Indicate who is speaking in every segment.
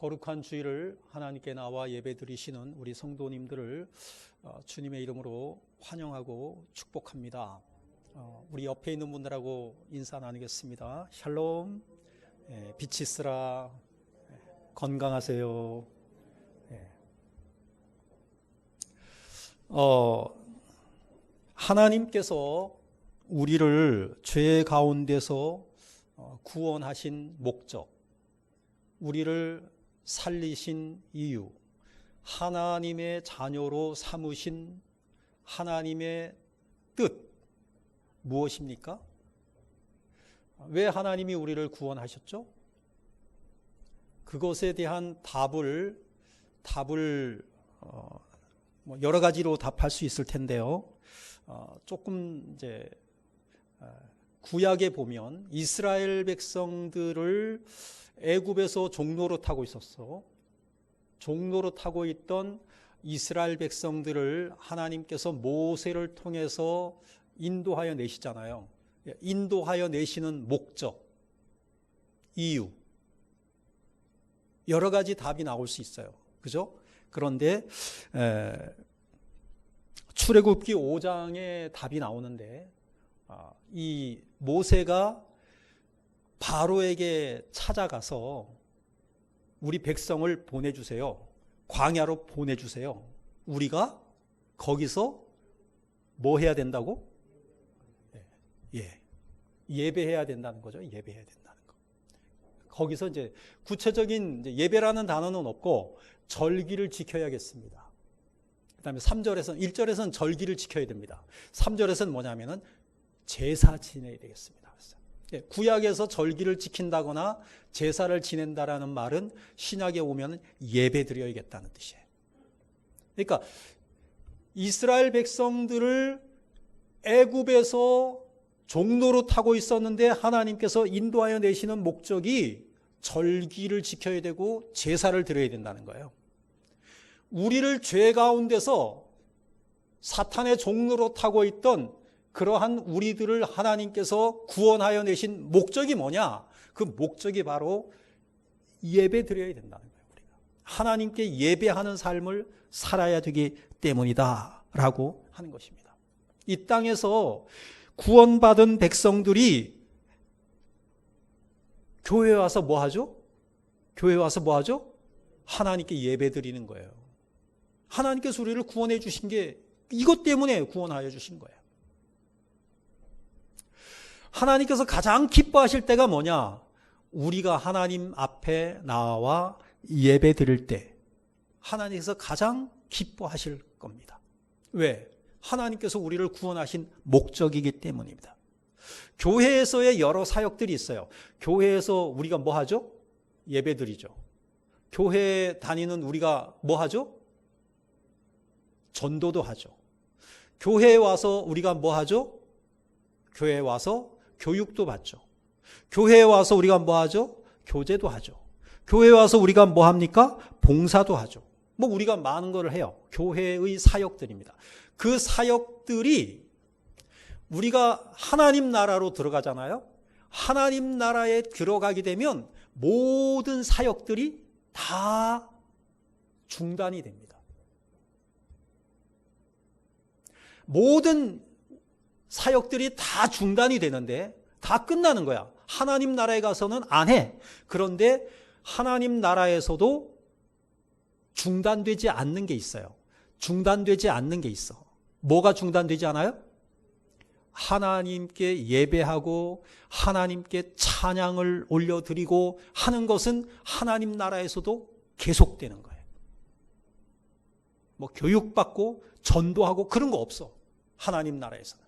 Speaker 1: 거룩한 주일을 하나님께 나와 예배드리시는 우리 성도님들을 주님의 이름으로 환영하고 축복합니다. 우리 옆에 있는 분들하고 인사 나누겠습니다. 샬롬, 빛이 있으라, 건강하세요. 하나님께서 우리를 죄 가운데서 구원하신 목적, 우리를 살리신 이유, 하나님의 자녀로 삼으신 하나님의 뜻 무엇입니까? 왜 하나님이 우리를 구원하셨죠? 그것에 대한 답을 여러 가지로 답할 수 있을 텐데요. 조금 이제 구약에 보면 이스라엘 백성들을 애굽에서 종로로 타고 있었어. 종로로 타고 있던 이스라엘 백성들을 하나님께서 모세를 통해서 인도하여 내시잖아요. 인도하여 내시는 목적, 이유, 여러 가지 답이 나올 수 있어요. 그죠? 그런데 출애굽기 5장에 답이 나오는데 이 모세가 바로에게 찾아가서 우리 백성을 보내주세요. 광야로 보내주세요. 우리가 거기서 뭐 해야 된다고? 예배해야 된다는 거죠. 예배해야 된다는 거. 거기서 이제 구체적인 예배라는 단어는 없고 절기를 지켜야겠습니다. 그 다음에 1절에서는 절기를 지켜야 됩니다. 3절에서는 뭐냐면은 제사 지내야 되겠습니다. 구약에서 절기를 지킨다거나 제사를 지낸다라는 말은 신약에 오면 예배 드려야겠다는 뜻이에요. 그러니까 이스라엘 백성들을 애굽에서 종로로 타고 있었는데 하나님께서 인도하여 내시는 목적이 절기를 지켜야 되고 제사를 드려야 된다는 거예요. 우리를 죄 가운데서 사탄의 종로로 타고 있던 그러한 우리들을 하나님께서 구원하여 내신 목적이 뭐냐? 그 목적이 바로 예배 드려야 된다는 거예요. 우리가 하나님께 예배하는 삶을 살아야 되기 때문이다 라고 하는 것입니다. 이 땅에서 구원받은 백성들이 교회에 와서 뭐 하죠? 교회에 와서 뭐 하죠? 하나님께 예배 드리는 거예요. 하나님께서 우리를 구원해 주신 게 이것 때문에 구원하여 주신 거예요. 하나님께서 가장 기뻐하실 때가 뭐냐? 우리가 하나님 앞에 나와 예배 드릴 때 하나님께서 가장 기뻐하실 겁니다. 왜? 하나님께서 우리를 구원하신 목적이기 때문입니다. 교회에서의 여러 사역들이 있어요. 교회에서 우리가 뭐 하죠? 예배 드리죠. 교회에 다니는 우리가 뭐 하죠? 전도도 하죠. 교회에 와서 우리가 뭐 하죠? 교회에 와서 교육도 받죠. 교회에 와서 우리가 뭐 하죠? 교제도 하죠. 교회에 와서 우리가 뭐 합니까? 봉사도 하죠. 우리가 많은 걸 해요. 교회의 사역들입니다. 그 사역들이 우리가 하나님 나라로 들어가잖아요. 하나님 나라에 들어가게 되면 모든 사역들이 다 중단이 됩니다. 모든 사역들이 다 중단이 되는데 다 끝나는 거야. 하나님 나라에 가서는 안 해. 그런데 하나님 나라에서도 중단되지 않는 게 있어요. 중단되지 않는 게 있어. 뭐가 중단되지 않아요? 하나님께 예배하고 하나님께 찬양을 올려드리고 하는 것은 하나님 나라에서도 계속되는 거예요. 교육받고 전도하고 그런 거 없어. 하나님 나라에서는.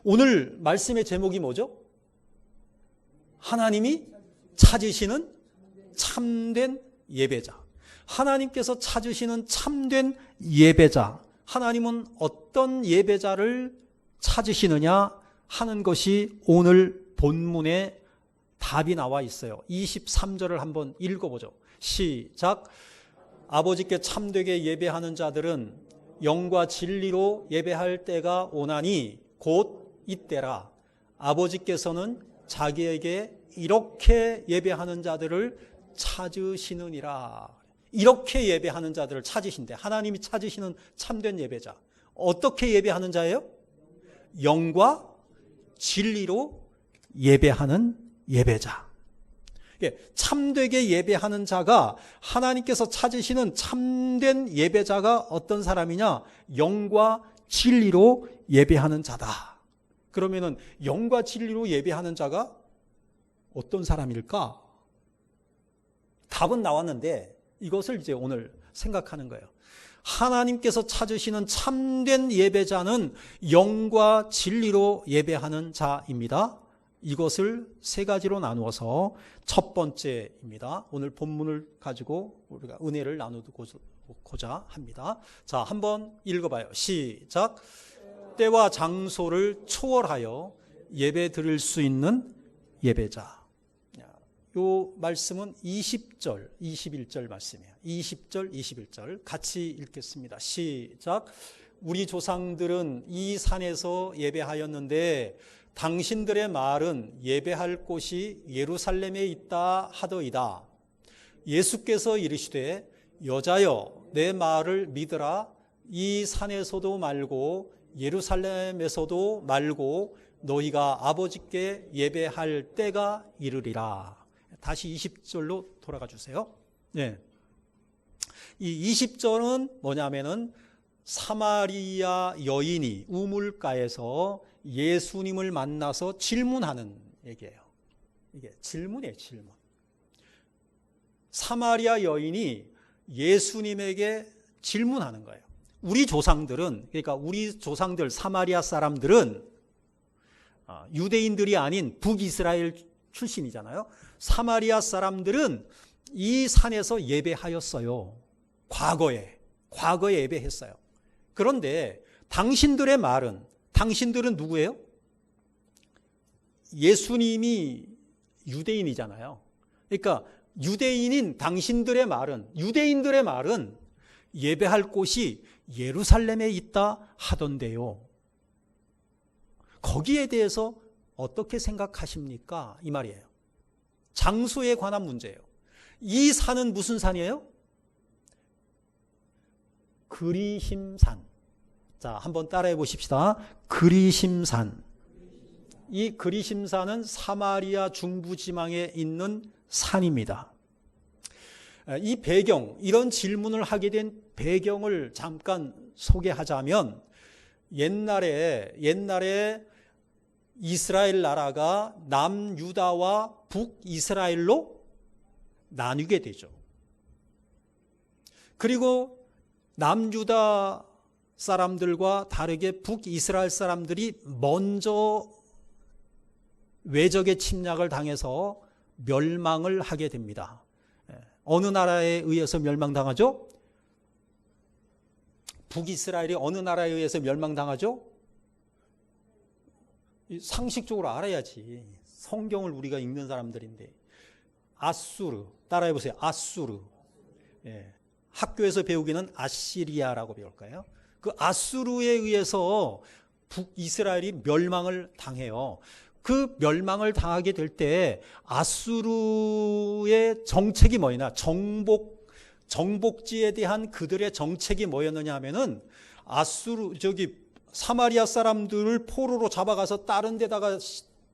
Speaker 1: 오늘 말씀의 제목이 뭐죠? 하나님이 찾으시는 참된 예배자. 하나님께서 찾으시는 참된 예배자. 하나님은 어떤 예배자를 찾으시느냐 하는 것이 오늘 본문에 답이 나와 있어요. 23절을 한번 읽어보죠. 시작. 아버지께 참되게 예배하는 자들은 영과 진리로 예배할 때가 오나니 곧 이때라. 아버지께서는 자기에게 이렇게 예배하는 자들을 찾으시느니라. 이렇게 예배하는 자들을 찾으신대. 하나님이 찾으시는 참된 예배자. 어떻게 예배하는 자예요? 영과 진리로 예배하는 예배자. 참되게 예배하는 자가, 하나님께서 찾으시는 참된 예배자가 어떤 사람이냐? 영과 진리로 예배하는 자다. 그러면은 영과 진리로 예배하는 자가 어떤 사람일까? 답은 나왔는데 이것을 이제 오늘 생각하는 거예요. 하나님께서 찾으시는 참된 예배자는 영과 진리로 예배하는 자입니다. 이것을 세 가지로 나누어서 첫 번째입니다. 오늘 본문을 가지고 우리가 은혜를 나누고자 합니다. 자, 한번 읽어봐요. 시작. 때와 장소를 초월하여 예배 드릴 수 있는 예배자. 이 말씀은 20절, 21절 말씀이에요. 20절, 21절 같이 읽겠습니다. 시작. 우리 조상들은 이 산에서 예배하였는데 당신들의 말은 예배할 곳이 예루살렘에 있다 하더이다. 예수께서 이르시되 여자여 내 말을 믿으라. 이 산에서도 말고 예루살렘에서도 말고 너희가 아버지께 예배할 때가 이르리라. 다시 20절로 돌아가 주세요. 네. 이 20절은 뭐냐면은 사마리아 여인이 우물가에서 예수님을 만나서 질문하는 얘기예요. 이게 질문이에요, 질문. 사마리아 여인이 예수님에게 질문하는 거예요. 우리 조상들은, 그러니까 우리 조상들 사마리아 사람들은 유대인들이 아닌 북이스라엘 출신이잖아요. 사마리아 사람들은 이 산에서 예배하였어요. 과거에 예배했어요. 그런데 당신들의 말은, 당신들은 누구예요? 예수님이 유대인이잖아요. 그러니까 유대인인 당신들의 말은, 유대인들의 말은 예배할 곳이 예루살렘에 있다 하던데요. 거기에 대해서 어떻게 생각하십니까? 이 말이에요. 장소에 관한 문제예요. 이 산은 무슨 산이에요? 그리심산. 자, 한번 따라해 보십시다. 그리심산. 이 그리심산은 사마리아 중부지방에 있는 산입니다. 이 배경, 이런 질문을 하게 된 배경을 잠깐 소개하자면 옛날에 이스라엘 나라가 남유다와 북이스라엘로 나뉘게 되죠. 그리고 남유다 사람들과 다르게 북이스라엘 사람들이 먼저 외적의 침략을 당해서 멸망을 하게 됩니다. 어느 나라에 의해서 멸망당하죠? 북이스라엘이 어느 나라에 의해서 멸망당하죠? 상식적으로 알아야지. 성경을 우리가 읽는 사람들인데. 아수르. 따라해 보세요. 아수르. 예. 학교에서 배우기는 아시리아라고 배울까요? 그 아수르에 의해서 북이스라엘이 멸망을 당해요. 그 멸망을 당하게 될 때 아수르의 정책이 뭐냐? 정복지에 대한 그들의 정책이 뭐였느냐 하면은 사마리아 사람들을 포로로 잡아가서 다른 데다가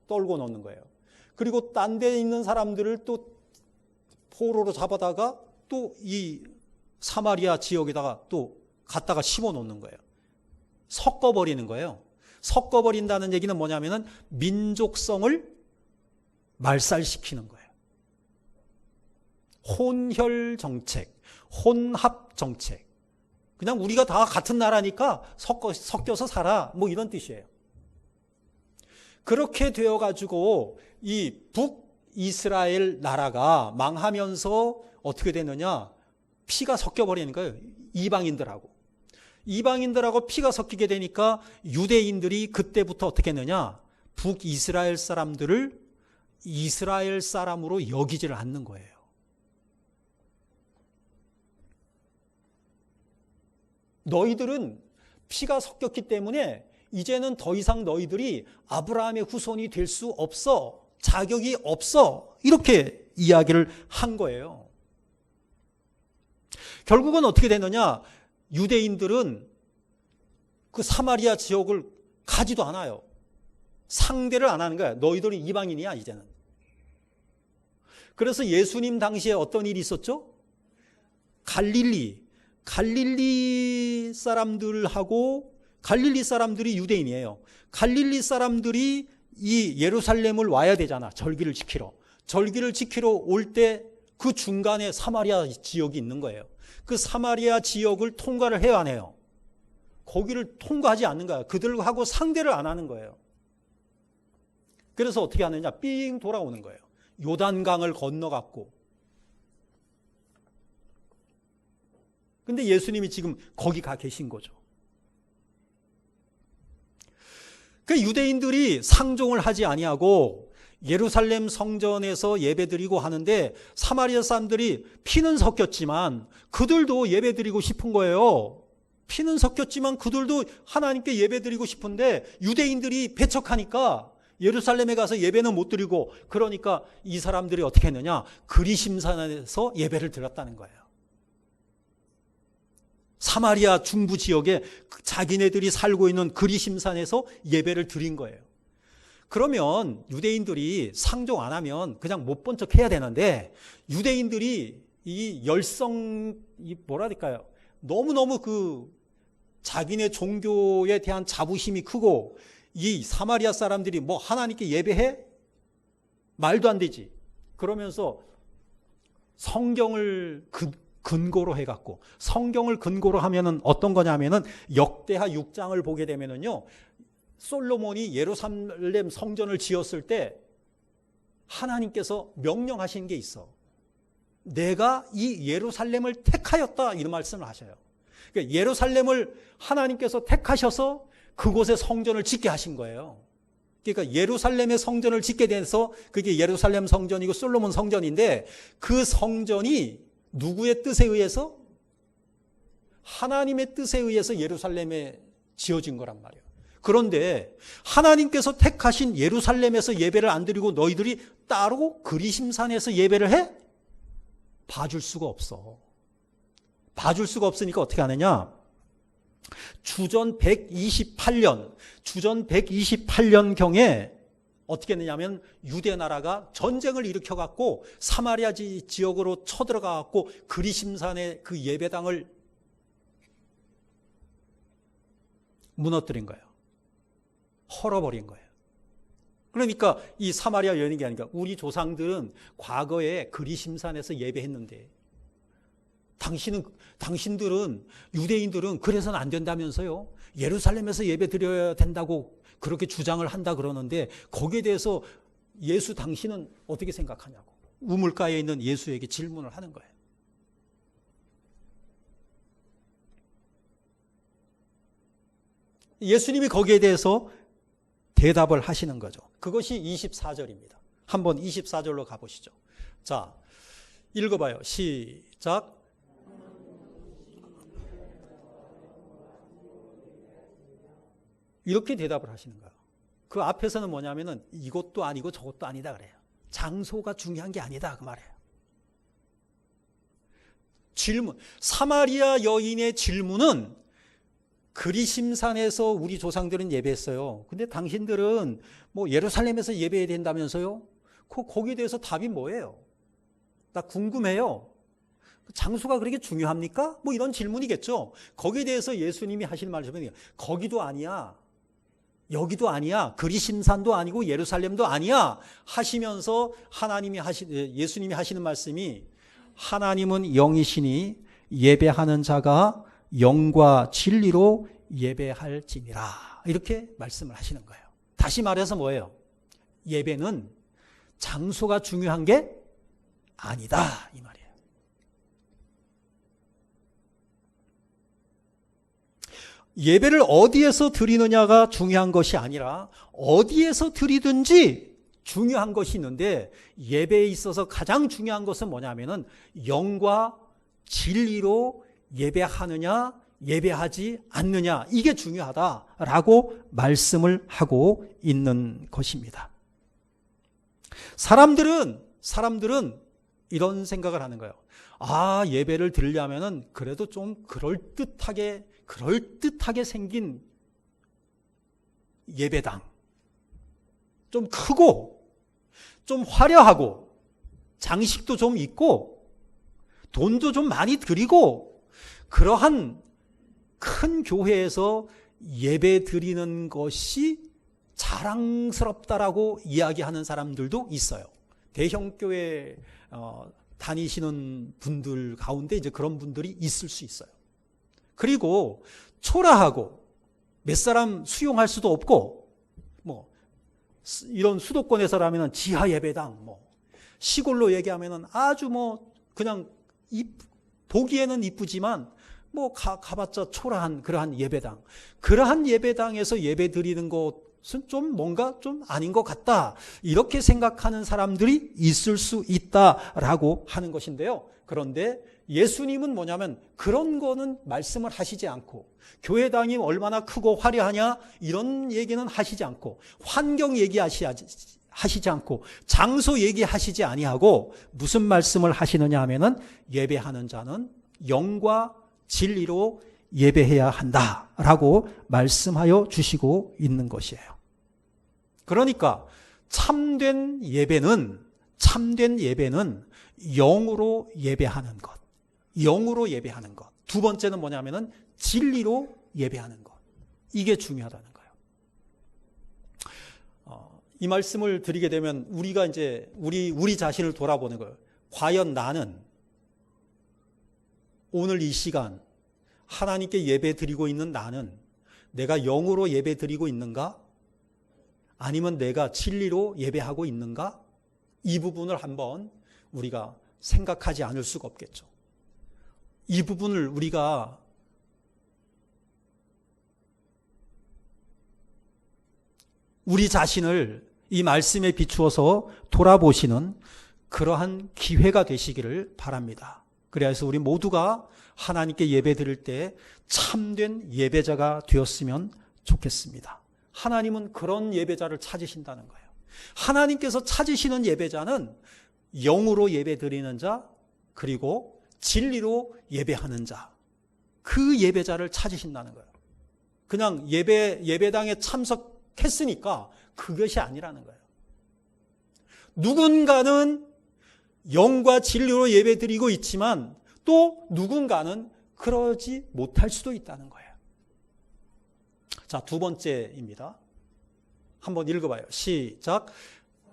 Speaker 1: 떨고 놓는 거예요. 그리고 딴 데 있는 사람들을 또 포로로 잡아다가 또 이 사마리아 지역에다가 또 갖다가 심어 놓는 거예요. 섞어버리는 거예요. 섞어버린다는 얘기는 뭐냐면은 민족성을 말살시키는 거예요. 혼혈 정책, 혼합 정책. 그냥 우리가 다 같은 나라니까 섞여서 살아. 뭐 이런 뜻이에요. 그렇게 되어가지고 이 북이스라엘 나라가 망하면서 어떻게 되느냐? 피가 섞여버리는 거예요. 이방인들하고 피가 섞이게 되니까 유대인들이 그때부터 어떻게 했느냐? 북이스라엘 사람들을 이스라엘 사람으로 여기지를 않는 거예요. 너희들은 피가 섞였기 때문에 이제는 더 이상 너희들이 아브라함의 후손이 될 수 없어. 자격이 없어. 이렇게 이야기를 한 거예요. 결국은 어떻게 되느냐? 유대인들은 그 사마리아 지역을 가지도 않아요. 상대를 안 하는 거야. 너희들은 이방인이야, 이제는. 그래서 예수님 당시에 어떤 일이 있었죠? 갈릴리 사람들이 유대인이에요. 갈릴리 사람들이 이 예루살렘을 와야 되잖아. 절기를 지키러 올 때 그 중간에 사마리아 지역이 있는 거예요. 그 사마리아 지역을 통과를 해야 해요. 거기를 통과하지 않는 거야. 그들하고 상대를 안 하는 거예요. 그래서 어떻게 하느냐? 삥 돌아오는 거예요. 요단강을 건너갔고. 근데 예수님이 지금 거기 가 계신 거죠. 그 유대인들이 상종을 하지 아니하고 예루살렘 성전에서 예배드리고 하는데 사마리아 사람들이 피는 섞였지만 그들도 예배드리고 싶은 거예요. 피는 섞였지만 그들도 하나님께 예배드리고 싶은데 유대인들이 배척하니까 예루살렘에 가서 예배는 못 드리고, 그러니까 이 사람들이 어떻게 했느냐? 그리심산에서 예배를 드렸다는 거예요. 사마리아 중부 지역에 자기네들이 살고 있는 그리심산에서 예배를 드린 거예요. 그러면 유대인들이 상종 안 하면 그냥 못 본 척 해야 되는데, 유대인들이 이 뭐라 할까요? 너무너무 그 자기네 종교에 대한 자부심이 크고, 이 사마리아 사람들이 뭐 하나님께 예배해? 말도 안 되지. 그러면서 성경을 근거로 해갖고, 성경을 근거로 하면은 어떤 거냐면은 역대하 6장을 보게 되면은요, 솔로몬이 예루살렘 성전을 지었을 때 하나님께서 명령하신 게 있어. 내가 이 예루살렘을 택하였다, 이런 말씀을 하셔요. 그러니까 예루살렘을 하나님께서 택하셔서 그곳에 성전을 짓게 하신 거예요. 그러니까 예루살렘의 성전을 짓게 돼서 그게 예루살렘 성전이고 솔로몬 성전인데, 그 성전이 누구의 뜻에 의해서? 하나님의 뜻에 의해서 예루살렘에 지어진 거란 말이에요. 그런데 하나님께서 택하신 예루살렘에서 예배를 안 드리고 너희들이 따로 그리심산에서 예배를 해? 봐줄 수가 없어. 봐줄 수가 없으니까 어떻게 하느냐? 주전 128년경에 어떻게 했느냐면, 유대 나라가 전쟁을 일으켜갖고 사마리아 지역으로 쳐들어가갖고 그리심산의 그 예배당을 무너뜨린 거예요. 헐어버린 거예요. 그러니까 이 사마리아 여인이 게 아니라, 우리 조상들은 과거에 그리심산에서 예배했는데 당신들은, 유대인들은 그래서는 안 된다면서요. 예루살렘에서 예배 드려야 된다고 그렇게 주장을 한다 그러는데, 거기에 대해서 예수 당신은 어떻게 생각하냐고 우물가에 있는 예수에게 질문을 하는 거예요. 예수님이 거기에 대해서 대답을 하시는 거죠. 그것이 24절입니다. 한번 24절로 가보시죠. 자, 읽어봐요. 시작. 이렇게 대답을 하시는 거예요. 그 앞에서는 뭐냐면은 이것도 아니고 저것도 아니다 그래요. 장소가 중요한 게 아니다 그 말이에요. 질문, 사마리아 여인의 질문은, 그리심산에서 우리 조상들은 예배했어요. 근데 당신들은 뭐 예루살렘에서 예배해야 된다면서요? 거기에 대해서 답이 뭐예요? 나 궁금해요. 장소가 그렇게 중요합니까? 뭐 이런 질문이겠죠. 거기에 대해서 예수님이 하실 말씀은, 거기도 아니야, 여기도 아니야, 그리심산도 아니고 예루살렘도 아니야 하시면서 예수님이 하시는 말씀이, 하나님은 영이시니 예배하는 자가 영과 진리로 예배할지니라, 이렇게 말씀을 하시는 거예요. 다시 말해서 뭐예요? 예배는 장소가 중요한 게 아니다 이 말이에요. 예배를 어디에서 드리느냐가 중요한 것이 아니라 어디에서 드리든지 중요한 것이 있는데, 예배에 있어서 가장 중요한 것은 뭐냐면은 영과 진리로 예배하느냐 예배하지 않느냐, 이게 중요하다라고 말씀을 하고 있는 것입니다. 사람들은 이런 생각을 하는 거예요. 아, 예배를 드리려면은 그래도 좀 그럴듯하게 생긴 예배당. 좀 크고, 좀 화려하고, 장식도 좀 있고, 돈도 좀 많이 드리고, 그러한 큰 교회에서 예배 드리는 것이 자랑스럽다라고 이야기하는 사람들도 있어요. 대형 교회 다니시는 분들 가운데 이제 그런 분들이 있을 수 있어요. 그리고 초라하고 몇 사람 수용할 수도 없고, 이런 수도권에서라면 지하 예배당, 시골로 얘기하면은 아주 그냥 보기에는 이쁘지만 가봤자 초라한 그러한 예배당. 그러한 예배당에서 예배 드리는 것은 좀 뭔가 좀 아닌 것 같다. 이렇게 생각하는 사람들이 있을 수 있다라고 하는 것인데요. 그런데 예수님은 뭐냐면 그런 거는 말씀을 하시지 않고, 교회당이 얼마나 크고 화려하냐 이런 얘기는 하시지 않고, 환경 얘기하시지 않고, 장소 얘기하시지 아니하고, 무슨 말씀을 하시느냐 하면은 예배하는 자는 영과 진리로 예배해야 한다라고 말씀하여 주시고 있는 것이에요. 그러니까 참된 예배는 영으로 예배하는 것. 영으로 예배하는 것. 두 번째는 뭐냐면은 진리로 예배하는 것. 이게 중요하다는 거예요. 이 말씀을 드리게 되면 우리가 이제 우리 자신을 돌아보는 거예요. 과연 나는 오늘 이 시간 하나님께 예배 드리고 있는 나는 내가 영으로 예배 드리고 있는가? 아니면 내가 진리로 예배하고 있는가? 이 부분을 한번 우리가 생각하지 않을 수가 없겠죠. 이 부분을 우리가 우리 자신을 이 말씀에 비추어서 돌아보시는 그러한 기회가 되시기를 바랍니다. 그래서 우리 모두가 하나님께 예배 드릴 때 참된 예배자가 되었으면 좋겠습니다. 하나님은 그런 예배자를 찾으신다는 거예요. 하나님께서 찾으시는 예배자는 영으로 예배 드리는 자, 그리고 진리로 예배하는 자, 그 예배자를 찾으신다는 거예요. 그냥 예배당에 참석했으니까 그것이 아니라는 거예요. 누군가는 영과 진리로 예배 드리고 있지만 또 누군가는 그러지 못할 수도 있다는 거예요. 자, 두 번째입니다. 한번 읽어봐요. 시작.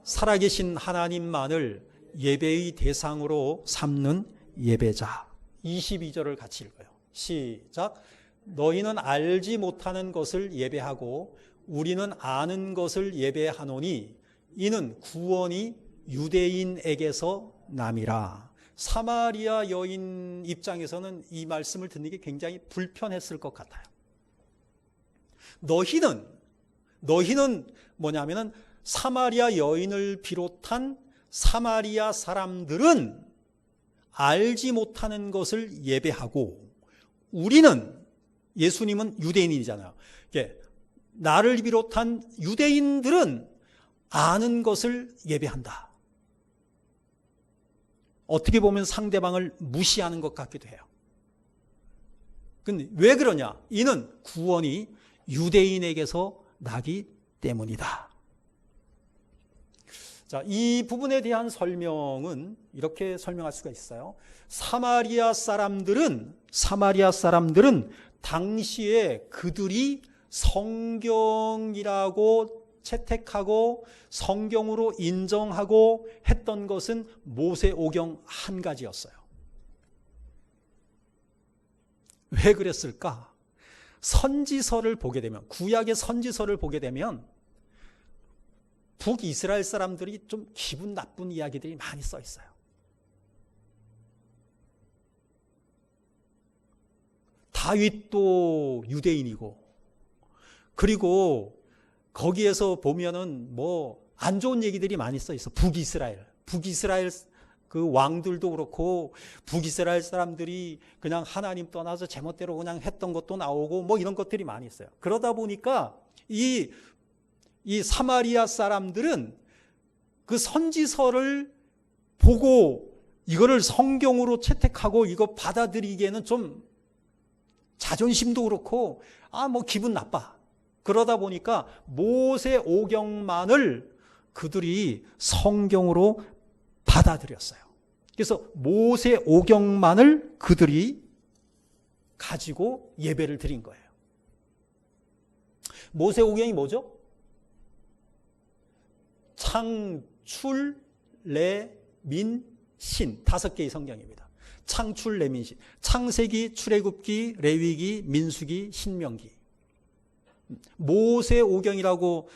Speaker 1: 살아계신 하나님만을 예배의 대상으로 삼는 예배자. 22절을 같이 읽어요. 시작. 너희는 알지 못하는 것을 예배하고 우리는 아는 것을 예배하노니 이는 구원이 유대인에게서 남이라. 사마리아 여인 입장에서는 이 말씀을 듣는 게 굉장히 불편했을 것 같아요. 너희는 뭐냐면은 사마리아 여인을 비롯한 사마리아 사람들은 알지 못하는 것을 예배하고 우리는, 예수님은 유대인이잖아요. 나를 비롯한 유대인들은 아는 것을 예배한다. 어떻게 보면 상대방을 무시하는 것 같기도 해요. 근데 왜 그러냐? 이는 구원이 유대인에게서 나기 때문이다. 자, 이 부분에 대한 설명은 이렇게 설명할 수가 있어요. 사마리아 사람들은 당시에 그들이 성경이라고 채택하고 성경으로 인정하고 했던 것은 모세오경 한 가지였어요. 왜 그랬을까? 선지서를 보게 되면, 구약의 선지서를 보게 되면 북이스라엘 사람들이 좀 기분 나쁜 이야기들이 많이 써 있어요. 다윗도 유대인이고, 그리고 거기에서 보면은 안 좋은 얘기들이 많이 써 있어. 북이스라엘 그 왕들도 그렇고 북이스라엘 사람들이 그냥 하나님 떠나서 제멋대로 그냥 했던 것도 나오고 이런 것들이 많이 있어요. 그러다 보니까 이 사마리아 사람들은 그 선지서를 보고 이거를 성경으로 채택하고 이거 받아들이기에는 좀 자존심도 그렇고 뭐 기분 나빠. 그러다 보니까 모세오경만을 그들이 성경으로 받아들였어요. 그래서 모세오경만을 그들이 가지고 예배를 드린 거예요. 모세오경이 뭐죠? 창출, 래, 민, 신 5개의 성경입니다. 창출, 래, 민, 신. 창세기, 출애굽기, 레위기, 민수기, 신명기. 모세오경이라고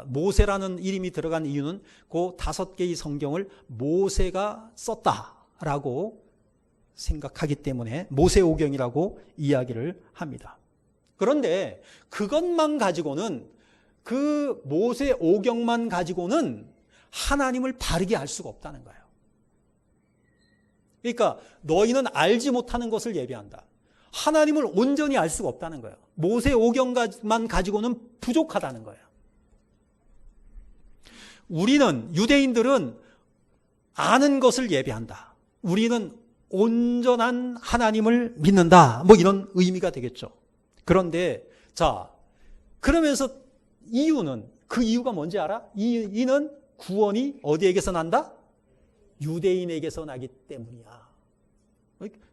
Speaker 1: 모세라는 이름이 들어간 이유는 그 5개의 성경을 모세가 썼다라고 생각하기 때문에 모세오경이라고 이야기를 합니다. 그런데 그것만 가지고는 그 모세오경만 가지고는 하나님을 바르게 알 수가 없다는 거예요. 그러니까 너희는 알지 못하는 것을 예배한다. 하나님을 온전히 알 수가 없다는 거예요. 모세오경만 가지고는 부족하다는 거예요. 우리는 유대인들은 아는 것을 예배한다. 우리는 온전한 하나님을 믿는다. 뭐 이런 의미가 되겠죠. 그런데 자, 그러면서 그 이유가 뭔지 알아? 이는 구원이 어디에게서 난다? 유대인에게서 나기 때문이야.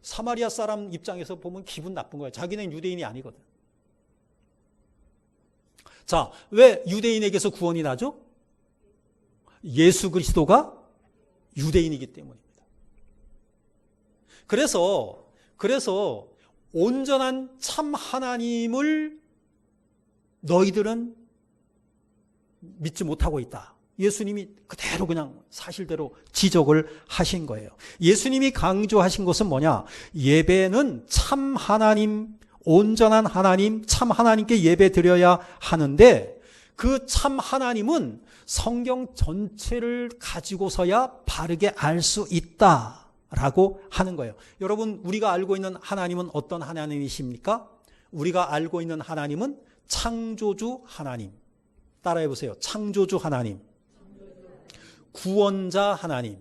Speaker 1: 사마리아 사람 입장에서 보면 기분 나쁜 거야. 자기는 유대인이 아니거든. 자, 왜 유대인에게서 구원이 나죠? 예수 그리스도가 유대인이기 때문입니다. 그래서 온전한 참 하나님을 너희들은 믿지 못하고 있다. 예수님이 그대로 그냥 사실대로 지적을 하신 거예요. 예수님이 강조하신 것은 뭐냐? 예배는 참 하나님, 온전한 하나님, 참 하나님께 예배 드려야 하는데 그 참 하나님은 성경 전체를 가지고서야 바르게 알 수 있다라고 하는 거예요. 여러분, 우리가 알고 있는 하나님은 어떤 하나님이십니까? 우리가 알고 있는 하나님은 창조주 하나님. 따라해 보세요. 창조주 하나님. 구원자 하나님.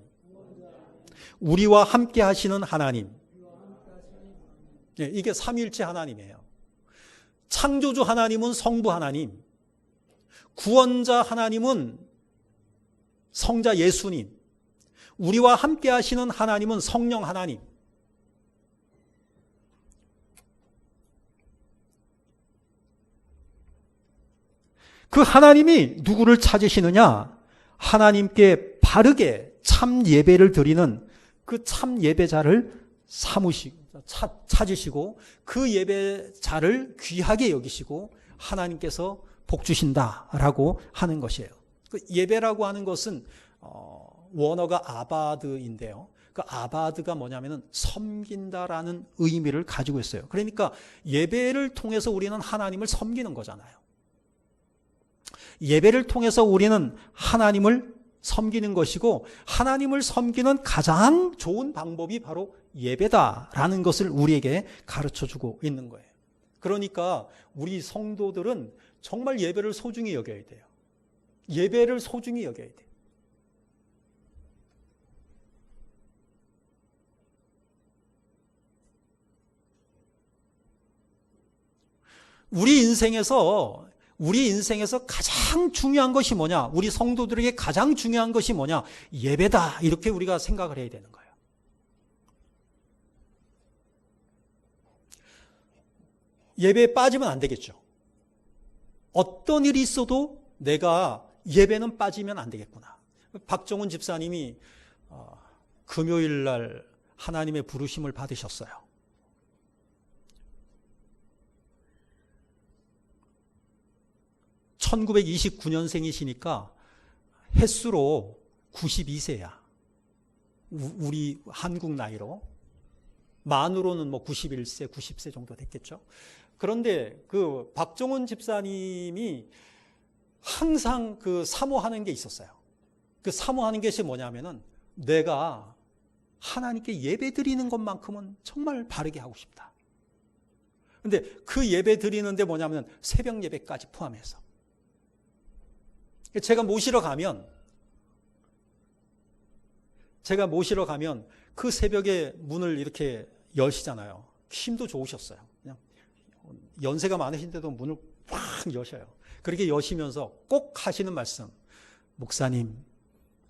Speaker 1: 우리와 함께 하시는 하나님. 이게 삼위일체 하나님이에요. 창조주 하나님은 성부 하나님. 구원자 하나님은 성자 예수님. 우리와 함께 하시는 하나님은 성령 하나님. 그 하나님이 누구를 찾으시느냐? 하나님께 바르게 참 예배를 드리는 그 참 예배자를 찾으시고 그 예배자를 귀하게 여기시고 하나님께서 복 주신다라고 하는 것이에요. 그 예배라고 하는 것은 원어가 아바드인데요. 그 아바드가 뭐냐면은 섬긴다라는 의미를 가지고 있어요. 그러니까 예배를 통해서 우리는 하나님을 섬기는 거잖아요. 예배를 통해서 우리는 하나님을 섬기는 것이고 하나님을 섬기는 가장 좋은 방법이 바로 예배다라는 것을 우리에게 가르쳐주고 있는 거예요. 그러니까 우리 성도들은 정말 예배를 소중히 여겨야 돼요. 예배를 소중히 여겨야 돼요. 우리 인생에서 가장 중요한 것이 뭐냐? 우리 성도들에게 가장 중요한 것이 뭐냐? 예배다. 이렇게 우리가 생각을 해야 되는 거예요. 예배에 빠지면 안 되겠죠. 어떤 일이 있어도 내가 예배는 빠지면 안 되겠구나. 박정훈 집사님이 금요일 날 하나님의 부르심을 받으셨어요. (1929년생이시니까) 햇수로 92세야. 우리 한국 나이로. 만으로는 91세, 90세 정도 됐겠죠. 그런데 그 박정훈 집사님이 항상 그 사모하는 게 있었어요. 그 사모하는 것이 뭐냐면은 내가 하나님께 예배 드리는 것만큼은 정말 바르게 하고 싶다. 근데 그 예배 드리는데 뭐냐면 새벽 예배까지 포함해서. 제가 모시러 가면 제가 모시러 가면 그 새벽에 문을 이렇게 여시잖아요. 힘도 좋으셨어요. 그냥 연세가 많으신데도 문을 꽉 여셔요. 그렇게 여시면서 꼭 하시는 말씀, 목사님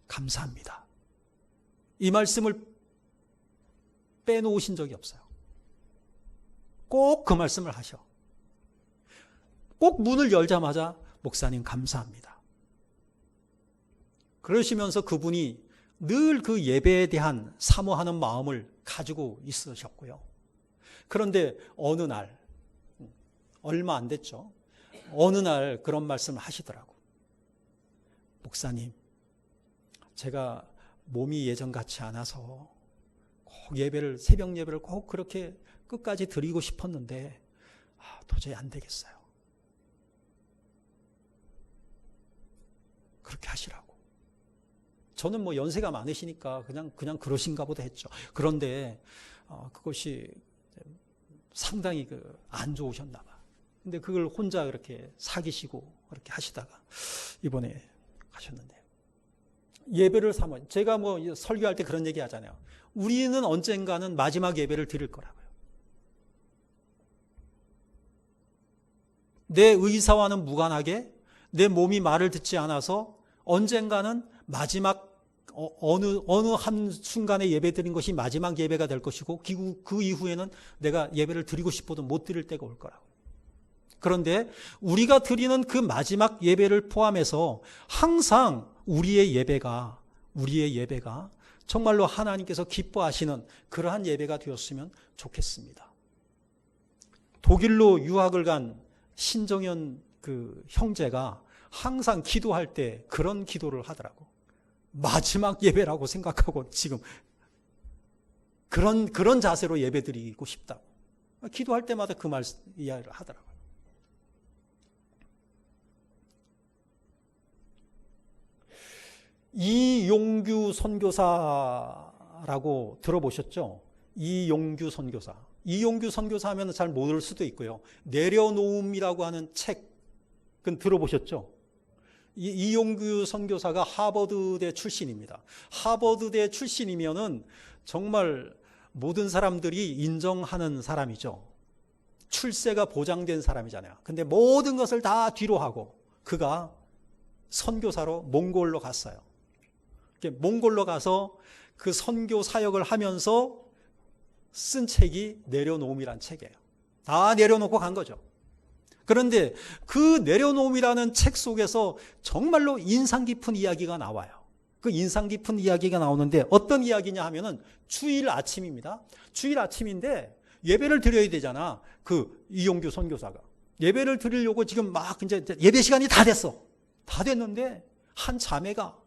Speaker 1: 감사합니다. 이 말씀을 빼놓으신 적이 없어요. 꼭 그 말씀을 하셔. 꼭 문을 열자마자 목사님 감사합니다. 그러시면서 그분이 늘 그 예배에 대한 사모하는 마음을 가지고 있으셨고요. 그런데 어느 날, 얼마 안 됐죠. 어느 날 그런 말씀을 하시더라고. 목사님, 제가 몸이 예전 같지 않아서 꼭 예배를, 새벽 예배를 꼭 그렇게 끝까지 드리고 싶었는데 도저히 안 되겠어요. 그렇게 하시라고. 저는 뭐 연세가 많으시니까 그냥 그러신가 보다 했죠. 그런데 그것이 상당히 안 좋으셨나 봐. 근데 그걸 혼자 그렇게 사귀시고 그렇게 하시다가 이번에 가셨는데, 예배를 사모. 제가 뭐 설교할 때 그런 얘기 하잖아요. 우리는 언젠가는 마지막 예배를 드릴 거라고요. 내 의사와는 무관하게 내 몸이 말을 듣지 않아서 언젠가는 마지막 어느 한 순간에 예배 드린 것이 마지막 예배가 될 것이고 그 이후에는 내가 예배를 드리고 싶어도 못 드릴 때가 올 거라고. 그런데 우리가 드리는 그 마지막 예배를 포함해서 항상 우리의 예배가 정말로 하나님께서 기뻐하시는 그러한 예배가 되었으면 좋겠습니다. 독일로 유학을 간 신정현 그 형제가 항상 기도할 때 그런 기도를 하더라고. 마지막 예배라고 생각하고 지금 그런 자세로 예배 드리고 싶다고. 기도할 때마다 그 말 이야기를 하더라고요. 이용규 선교사라고 들어보셨죠? 이용규 선교사. 이용규 선교사 하면 잘 모를 수도 있고요. 내려놓음이라고 하는 책은 들어보셨죠? 이용규 선교사가 하버드대 출신입니다. 하버드대 출신이면은 정말 모든 사람들이 인정하는 사람이죠. 출세가 보장된 사람이잖아요. 근데 모든 것을 다 뒤로 하고 그가 선교사로 몽골로 갔어요. 몽골로 가서 그 선교 사역을 하면서 쓴 책이 내려놓음이란 책이에요. 다 내려놓고 간 거죠. 그런데 그 내려놓음이라는 책 속에서 정말로 인상 깊은 이야기가 나와요. 그 인상 깊은 이야기가 나오는데 어떤 이야기냐 하면은 주일 아침입니다. 주일 아침인데 예배를 드려야 되잖아. 그 이용규 선교사가. 예배를 드리려고 지금 막 이제 예배 시간이 다 됐어. 다 됐는데 한 자매가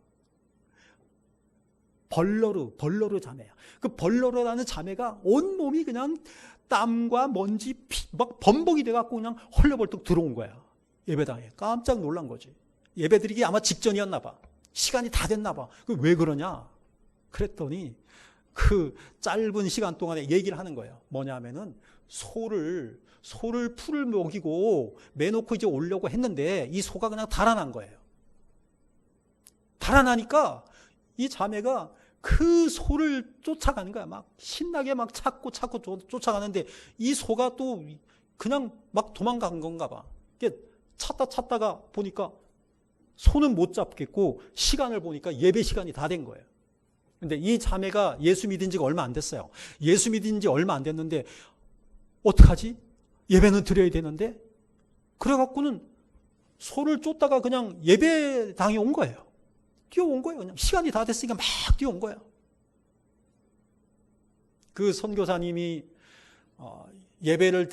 Speaker 1: 벌러르 자매야. 그 벌러르라는 자매가 온몸이 그냥 땀과 먼지, 피, 막 범벅이 돼갖고 그냥 헐레벌떡 들어온 거야. 예배당에. 깜짝 놀란 거지. 예배 드리기 아마 직전이었나 봐. 시간이 다 됐나 봐. 왜 그러냐? 그랬더니 그 짧은 시간 동안에 얘기를 하는 거예요. 뭐냐 하면은 소를 풀을 먹이고 매놓고 이제 오려고 했는데 이 소가 그냥 달아난 거예요. 달아나니까 이 자매가 그 소를 쫓아가는 거야. 막 신나게 막 찾고 쫓아가는데 이 소가 또 그냥 막 도망간 건가 봐. 찾다가 보니까 소는 못 잡겠고 시간을 보니까 예배 시간이 다 된 거예요. 근데 이 자매가 예수 믿은 지가 얼마 안 됐어요. 예수 믿은 지 얼마 안 됐는데 어떡하지? 예배는 드려야 되는데? 그래갖고는 소를 쫓다가 그냥 예배당에 온 거예요. 뛰어온 거예요. 그냥 시간이 다 됐으니까 막 뛰어온 거예요. 그 선교사님이 예배를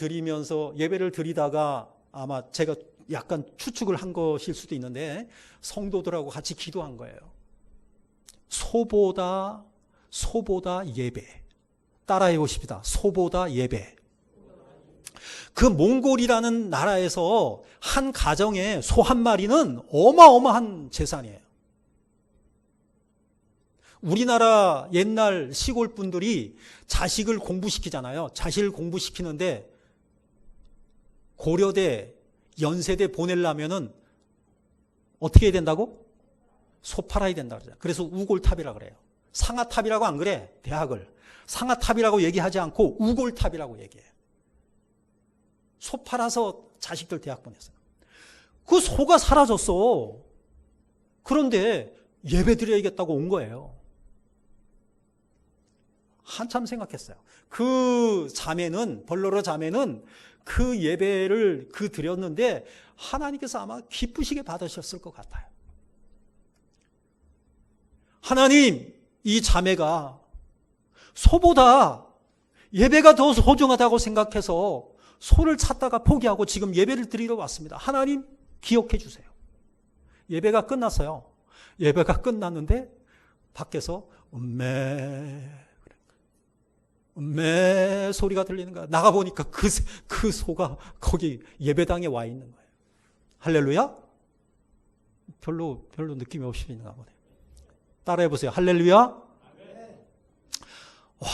Speaker 1: 드리다가 아마 제가 약간 추측을 한 것일 수도 있는데 성도들하고 같이 기도한 거예요. 소보다 예배. 따라해 보십시다. 소보다 예배. 그 몽골이라는 나라에서 한 가정에 소 한 마리는 어마어마한 재산이에요. 우리나라 옛날 시골 분들이 자식을 공부시키잖아요. 자식을 공부시키는데 고려대, 연세대 보내려면은 어떻게 해야 된다고? 소 팔아야 된다 그러죠. 그래서 우골탑이라 그래요. 상아탑이라고 안 그래. 대학을. 상아탑이라고 얘기하지 않고 우골탑이라고 얘기해. 소 팔아서 자식들 대학 보냈어요. 그 소가 사라졌어. 그런데 예배 드려야겠다고 온 거예요. 한참 생각했어요. 그 자매는, 벌로로 자매는 그 예배를 드렸는데 하나님께서 아마 기쁘시게 받으셨을 것 같아요. 하나님, 이 자매가 소보다 예배가 더 소중하다고 생각해서 소를 찾다가 포기하고 지금 예배를 드리러 왔습니다. 하나님, 기억해 주세요. 예배가 끝났어요. 예배가 끝났는데 밖에서 음메 소리가 들리는 거야. 나가보니까 그 소가 거기 예배당에 와 있는 거예요. 할렐루야? 별로 느낌이 없으신가 보네. 따라해보세요. 할렐루야? 와,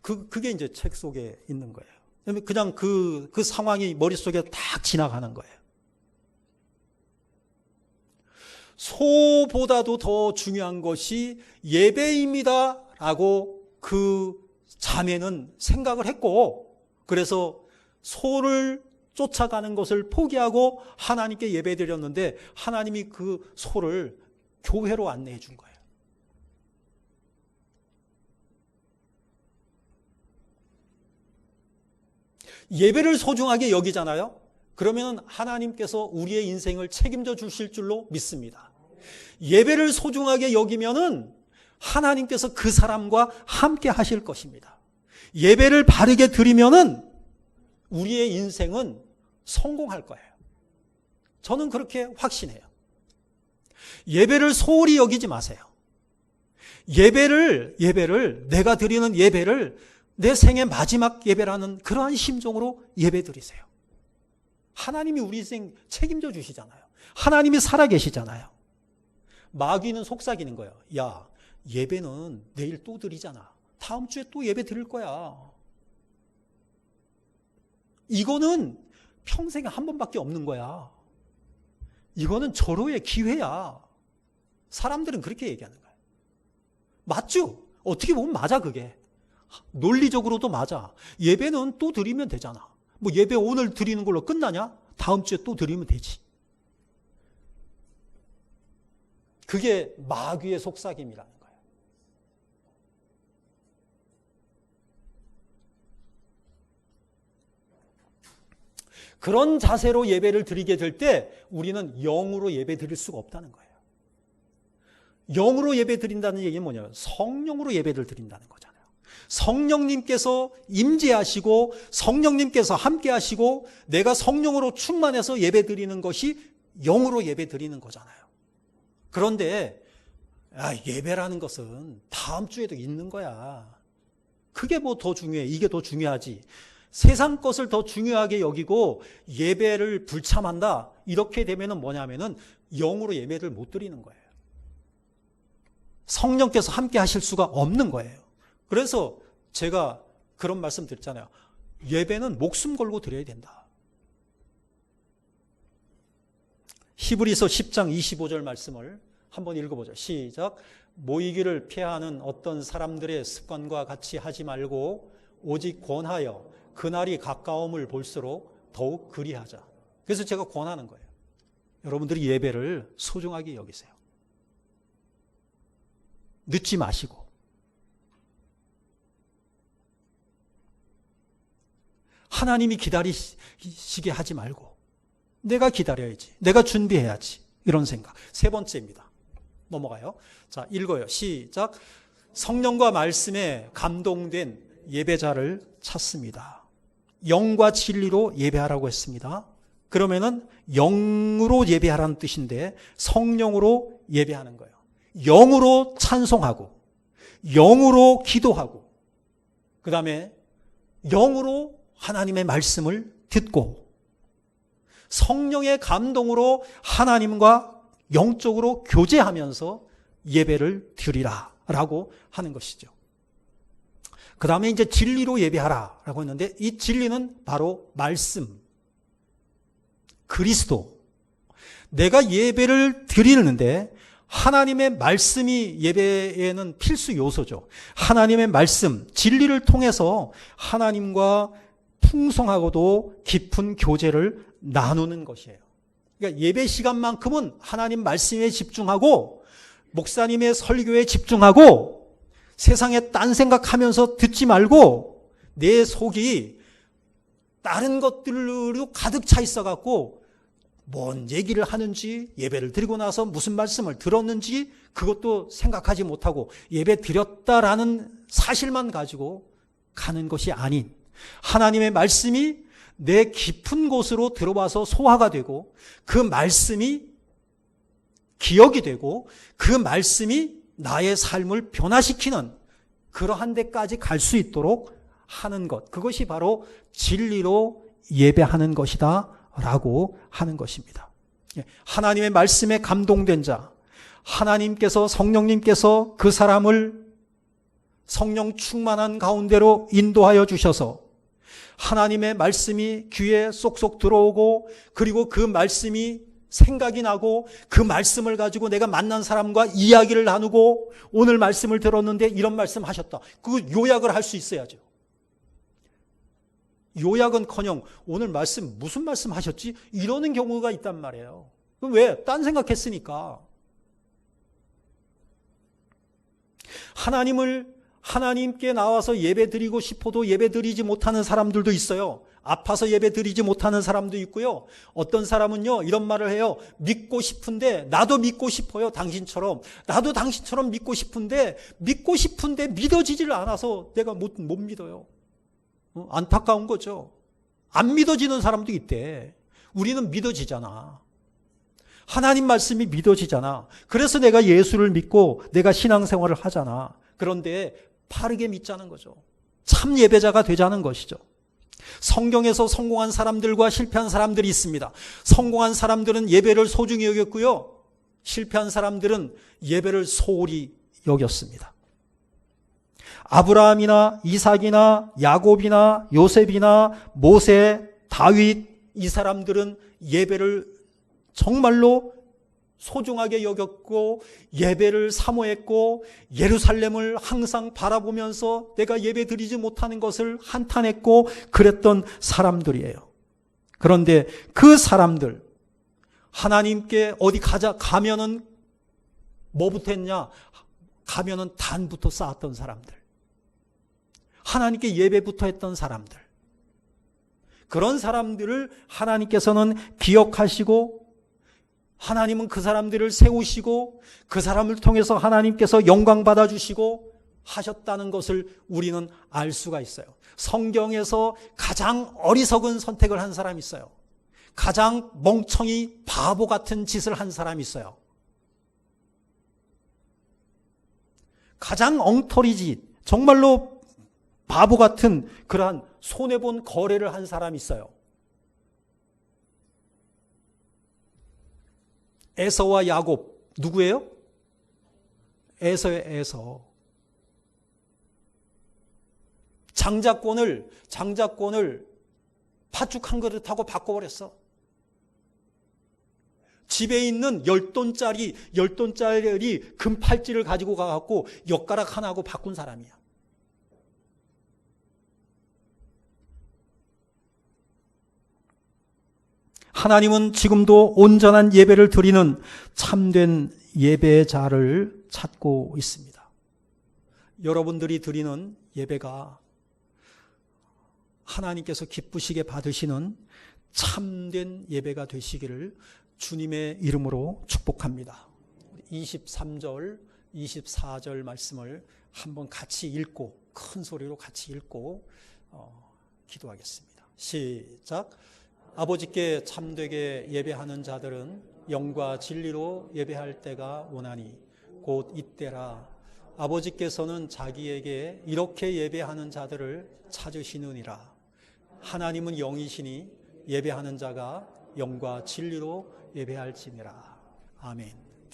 Speaker 1: 그게 이제 책 속에 있는 거예요. 그냥 그 상황이 머릿속에 딱 지나가는 거예요. 소보다도 더 중요한 것이 예배입니다 라고 그 자매는 생각을 했고, 그래서 소를 쫓아가는 것을 포기하고 하나님께 예배 드렸는데 하나님이 그 소를 교회로 안내해 준 거예요. 예배를 소중하게 여기잖아요. 그러면 하나님께서 우리의 인생을 책임져 주실 줄로 믿습니다. 예배를 소중하게 여기면은 하나님께서 그 사람과 함께 하실 것입니다. 예배를 바르게 드리면은 우리의 인생은 성공할 거예요. 저는 그렇게 확신해요. 예배를 소홀히 여기지 마세요. 예배를 내가 드리는 예배를 내 생의 마지막 예배라는 그러한 심정으로 예배 드리세요. 하나님이 우리 인생 책임져 주시잖아요. 하나님이 살아계시잖아요. 마귀는 속삭이는 거예요. 야, 예배는 내일 또 드리잖아. 다음 주에 또 예배 드릴 거야. 이거는 평생에 한 번밖에 없는 거야. 이거는 절호의 기회야. 사람들은 그렇게 얘기하는 거예요. 맞죠? 어떻게 보면 맞아, 그게. 논리적으로도 맞아. 예배는 또 드리면 되잖아. 뭐 예배 오늘 드리는 걸로 끝나냐? 다음 주에 또 드리면 되지. 그게 마귀의 속삭임이라는 거예요. 그런 자세로 예배를 드리게 될 때 우리는 영으로 예배 드릴 수가 없다는 거예요. 영으로 예배 드린다는 얘기는 뭐냐면 성령으로 예배를 드린다는 거잖아요. 성령님께서 임재하시고 성령님께서 함께 하시고 내가 성령으로 충만해서 예배 드리는 것이 영으로 예배 드리는 거잖아요. 그런데 예배라는 것은 다음 주에도 있는 거야. 그게 뭐 더 중요해. 이게 더 중요하지. 세상 것을 더 중요하게 여기고 예배를 불참한다. 이렇게 되면은 뭐냐면은 영으로 예배를 못 드리는 거예요. 성령께서 함께 하실 수가 없는 거예요. 그래서 제가 그런 말씀 드렸잖아요. 예배는 목숨 걸고 드려야 된다. 히브리서 10장 25절 말씀을 한번 읽어보죠. 시작. 모이기를 피하는 어떤 사람들의 습관과 같이 하지 말고 오직 권하여 그날이 가까움을 볼수록 더욱 그리하자. 그래서 제가 권하는 거예요. 여러분들이 예배를 소중하게 여기세요. 늦지 마시고. 하나님이 기다리시게 하지 말고 내가 기다려야지. 내가 준비해야지. 이런 생각. 세 번째입니다. 넘어가요. 자, 읽어요. 시작. 성령과 말씀에 감동된 예배자를 찾습니다. 영과 진리로 예배하라고 했습니다. 그러면은 영으로 예배하라는 뜻인데 성령으로 예배하는 거예요. 영으로 찬송하고 영으로 기도하고 그 다음에 영으로 하나님의 말씀을 듣고 성령의 감동으로 하나님과 영적으로 교제하면서 예배를 드리라 라고 하는 것이죠. 그 다음에 이제 진리로 예배하라 라고 했는데 이 진리는 바로 말씀, 그리스도. 내가 예배를 드리는데 하나님의 말씀이 예배에는 필수 요소죠. 하나님의 말씀, 진리를 통해서 하나님과 풍성하고도 깊은 교제를 나누는 것이에요. 그러니까 예배 시간만큼은 하나님 말씀에 집중하고 목사님의 설교에 집중하고 세상에 딴 생각하면서 듣지 말고 내 속이 다른 것들로 가득 차 있어갖고 뭔 얘기를 하는지, 예배를 드리고 나서 무슨 말씀을 들었는지 그것도 생각하지 못하고 예배 드렸다라는 사실만 가지고 가는 것이 아닌, 하나님의 말씀이 내 깊은 곳으로 들어와서 소화가 되고 그 말씀이 기억이 되고 그 말씀이 나의 삶을 변화시키는 그러한 데까지 갈 수 있도록 하는 것, 그것이 바로 진리로 예배하는 것이다 라고 하는 것입니다. 하나님의 말씀에 감동된 자, 하나님께서, 성령님께서 그 사람을 성령 충만한 가운데로 인도하여 주셔서 하나님의 말씀이 귀에 쏙쏙 들어오고 그리고 그 말씀이 생각이 나고 그 말씀을 가지고 내가 만난 사람과 이야기를 나누고 오늘 말씀을 들었는데 이런 말씀 하셨다. 그 요약을 할 수 있어야죠. 요약은커녕 오늘 말씀 무슨 말씀 하셨지? 이러는 경우가 있단 말이에요. 그럼 왜? 딴 생각했으니까. 하나님께 나와서 예배 드리고 싶어도 예배 드리지 못하는 사람들도 있어요. 아파서 예배 드리지 못하는 사람도 있고요. 어떤 사람은요, 이런 말을 해요. 믿고 싶은데, 나도 믿고 싶어요. 당신처럼. 나도 당신처럼 믿고 싶은데 믿어지지를 않아서 내가 못 믿어요. 안타까운 거죠. 안 믿어지는 사람도 있대. 우리는 믿어지잖아. 하나님 말씀이 믿어지잖아. 그래서 내가 예수를 믿고 내가 신앙생활을 하잖아. 그런데 바르게 믿자는 거죠. 참 예배자가 되자는 것이죠. 성경에서 성공한 사람들과 실패한 사람들이 있습니다. 성공한 사람들은 예배를 소중히 여겼고요. 실패한 사람들은 예배를 소홀히 여겼습니다. 아브라함이나 이삭이나 야곱이나 요셉이나 모세, 다윗, 이 사람들은 예배를 정말로 소중하게 여겼고 예배를 사모했고 예루살렘을 항상 바라보면서 내가 예배 드리지 못하는 것을 한탄했고 그랬던 사람들이에요. 그런데 그 사람들, 하나님께 어디 가면은 뭐부터 했냐? 가면은 단부터 쌓았던 사람들, 하나님께 예배부터 했던 사람들, 그런 사람들을 하나님께서는 기억하시고 하나님은 그 사람들을 세우시고 그 사람을 통해서 하나님께서 영광 받아주시고 하셨다는 것을 우리는 알 수가 있어요. 성경에서 가장 어리석은 선택을 한 사람이 있어요. 가장 멍청이 바보 같은 짓을 한 사람이 있어요. 가장 엉터리 짓, 정말로 바보 같은 그러한 손해본 거래를 한 사람이 있어요. 에서와 야곱, 누구예요? 에서의 에서. 장자권을 팥죽 한 그릇하고 바꿔버렸어. 집에 있는 10돈짜리 금 팔찌를 가지고 가갖고 엿가락 하나하고 바꾼 사람이야. 하나님은 지금도 온전한 예배를 드리는 참된 예배자를 찾고 있습니다. 여러분들이 드리는 예배가 하나님께서 기쁘시게 받으시는 참된 예배가 되시기를 주님의 이름으로 축복합니다. 23절, 24절 말씀을 한번 같이 읽고, 큰 소리로 같이 읽고 기도하겠습니다. 시작. 아버지께 참되게 예배하는 자들은 영과 진리로 예배할 때가 오나니 곧 이때라. 아버지께서는 자기에게 이렇게 예배하는 자들을 찾으시느니라. 하나님은 영이시니 예배하는 자가 영과 진리로 예배할지니라. 아멘.